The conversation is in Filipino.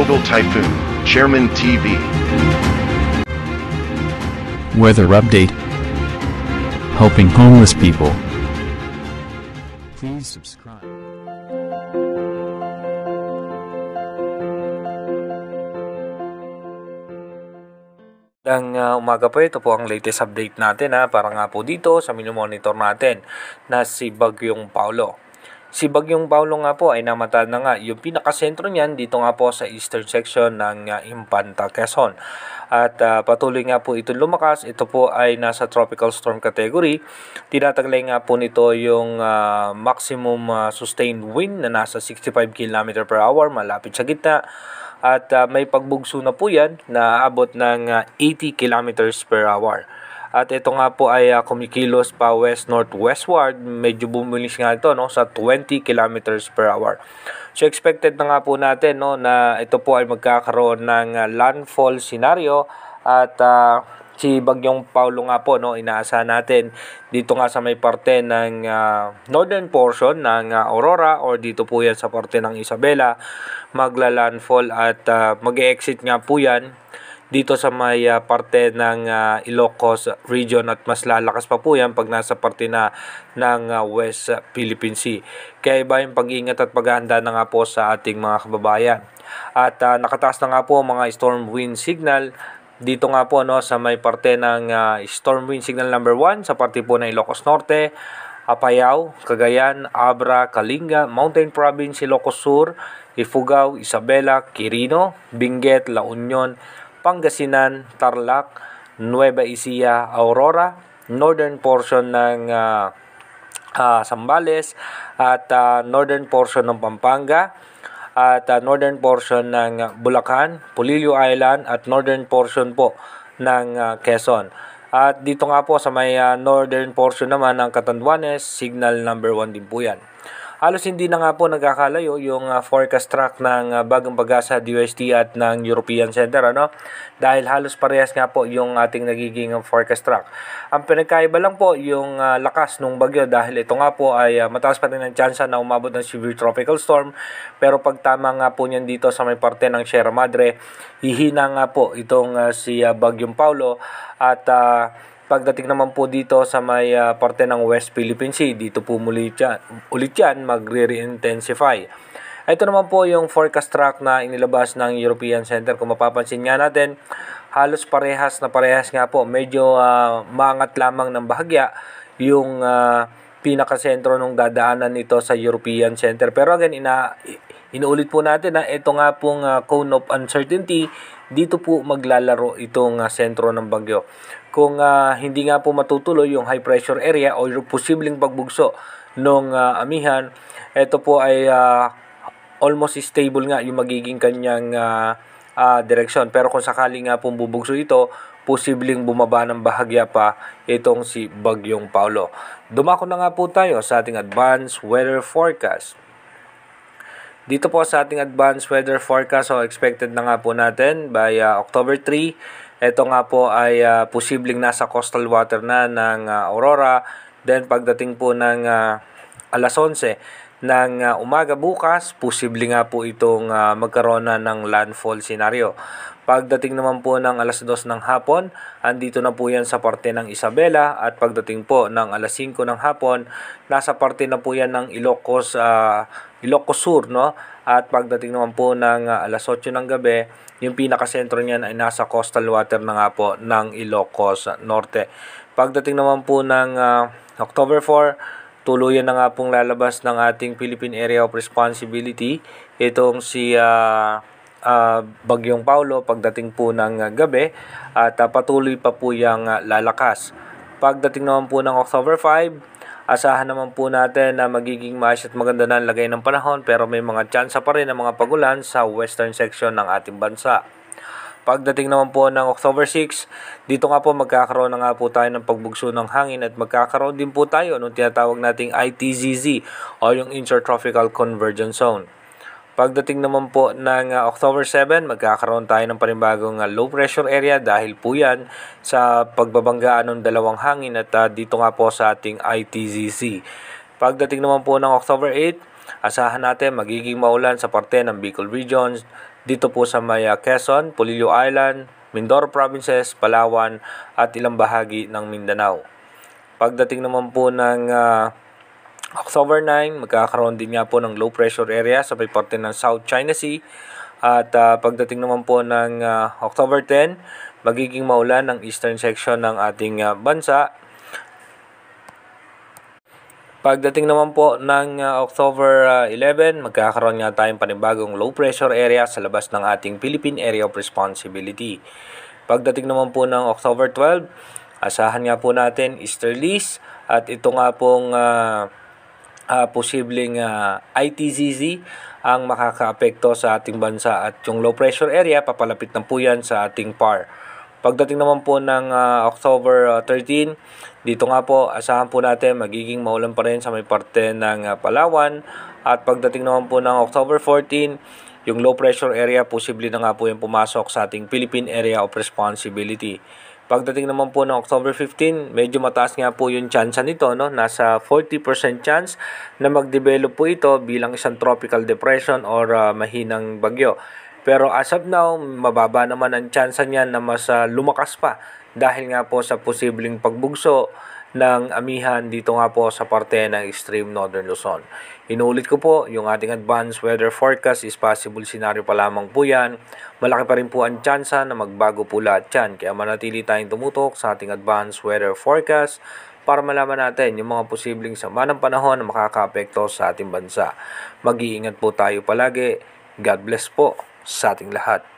Global Typhoon, Chairman TV. Weather update. Helping homeless people. Please subscribe. Umaga po, ito po ang latest update natin para nga po dito sa monitor natin na si Bagyong Paulo. Si Bagyong Paulo nga po ay namata na nga yung pinakasentro niyan dito nga po sa eastern section ng Infanta, Quezon. At patuloy nga po itong lumakas. Ito po ay nasa tropical storm category. Tinataglay nga po nito yung maximum sustained wind na nasa 65 km per hour malapit sa gitna. At may pagbugso na po yan na abot ng 80 km per hour. At ito nga po ay kumikilos pa west-northwestward. Medyo bumilis nga ito sa 20 km per hour. So expected na nga po natin na ito po ay magkakaroon ng landfall scenario. At si Bagyong Paulo nga po inaasahan natin dito nga sa may parte ng northern portion ng Aurora or dito po yan sa parte ng Isabela magla-landfall at mag-e-exit nga po yan dito sa may parte ng Ilocos region at mas lalakas pa po yan pag nasa parte na ng West Philippine Sea. Kaya iba yung pag-iingat at paghahanda na nga po sa ating mga kababayan. At nakataas na nga po mga storm wind signal dito nga po sa may parte ng storm wind signal number 1 sa parte po ng Ilocos Norte, Apayao, Cagayan, Abra, Kalinga, Mountain Province, Ilocos Sur, Ifugao, Isabela, Quirino, Benguet, La Union, Pangasinan, Tarlac, Nueva Ecija, Aurora, northern portion ng Zambales at northern portion ng Pampanga at northern portion ng Bulacan, Polillo Island at northern portion po ng Quezon. At dito nga po sa may northern portion naman ng Catanduanes, signal number 1 din po yan. Halos hindi na nga po nagkakalayo yung forecast track ng Bagong Pag-asa, DOST at ng European Center dahil halos parehas nga po yung ating nagiging forecast track. Ang pinagkaiba lang po yung lakas ng bagyo dahil ito nga po ay mataas pa rin ang tsansa na umabot ng severe tropical storm, pero pag tama nga po niyan dito sa may parte ng Sierra Madre, hihina nga po itong si Bagyong Paulo at pagdating naman po dito sa may parte ng West Philippine Sea, dito po ulit yan magre-intensify. Ito naman po yung forecast track na inilabas ng European Center. Kung mapapansin nga natin, halos parehas nga po. Medyo maangat lamang ng bahagya yung pinakasentro ng dadaanan nito sa European Center. Pero again, inuulit po natin na ito nga pong cone of uncertainty, dito po maglalaro itong sentro ng bagyo. Kung hindi nga po matutuloy yung high pressure area o yung posibleng pagbugso ng amihan, ito po ay almost stable nga yung magiging kanyang direksyon. Pero kung sakali nga pong bubugso ito, posibleng bumaba ng bahagya pa itong si Bagyong Paulo. Dumako na nga po tayo sa ating advanced weather forecast. Dito po sa ating advanced weather forecast, expected na nga po natin by October 3. Ito nga po ay posibleng nasa coastal water na ng Aurora. Then pagdating po ng alas 11 ng umaga bukas, posible nga po itong magkaroon na ng landfall scenario. Pagdating naman po ng alas 2 ng hapon, andito na po yan sa parte ng Isabela. At pagdating po ng alas 5 ng hapon, nasa parte na po yan ng Ilocos Sur. At pagdating naman po ng alas 8 ng gabi, yung pinakasentro niyan ay nasa coastal water na nga po ng Ilocos Norte. Pagdating naman po ng October 4, tuluyan na nga pong lalabas ng ating Philippine Area of Responsibility itong si Bagyong Paulo pagdating po ng gabi at patuloy pa po yung lalakas. Pagdating naman po ng October 5, asahan naman po natin na magiging maayos at maganda na ang lagay ng panahon, pero may mga tsansa pa rin ng mga pagulan sa western section ng ating bansa. Pagdating naman po ng October 6, dito nga po magkakaroon na nga po tayo ng pagbugso ng hangin at magkakaroon din po tayo nung tinatawag nating ITZZ o yung Intertropical Convergence Zone. Pagdating naman po ng October 7, magkakaroon tayo ng panibagong low pressure area dahil po yan sa pagbabanggaan ng dalawang hangin at dito nga po sa ating ITZZ. Pagdating naman po ng October 8, asahan natin magiging maulan sa parte ng Bicol Region, dito po sa may Quezon, Polillo Island, Mindoro Provinces, Palawan at ilang bahagi ng Mindanao. Pagdating naman po ng October 9, magkakaroon din nga po ng low pressure area sa may parte ng South China Sea. At pagdating naman po ng October 10, magiging maulan ang eastern section ng ating bansa. Pagdating naman po ng October 11, magkakaroon nga tayong panibagong low pressure area sa labas ng ating Philippine Area of Responsibility. Pagdating naman po ng October 12, asahan nga po natin easterlies at ito nga pong posibleng ITZZ ang makakaapekto sa ating bansa at yung low pressure area papalapit na po yan sa ating PAR. Pagdating naman po ng October 13, dito nga po asahan po natin magiging maulan pa rin sa may parte ng Palawan at pagdating naman po ng October 14, yung low pressure area posible na nga po yung pumasok sa ating Philippine Area of Responsibility. Pagdating naman po ng October 15, medyo mataas nga po yung chance nito, no? Nasa 40% chance na mag-develop po ito bilang isang tropical depression or mahinang bagyo. Pero as of now, mababa naman ang chance niyan na mas lumakas pa dahil nga po sa posibleng pagbugso ng amihan dito nga po sa parte ng extreme northern Luzon. Inuulit ko po, yung ating advanced weather forecast is possible scenario pa lamang po yan. Malaki pa rin po ang tsansa na magbago po lahat yan. Kaya manatili tayong tumutok sa ating advanced weather forecast para malaman natin yung mga posibleng sama ng panahon na makakaapekto sa ating bansa. Mag-iingat po tayo palagi. God bless po sa ating lahat.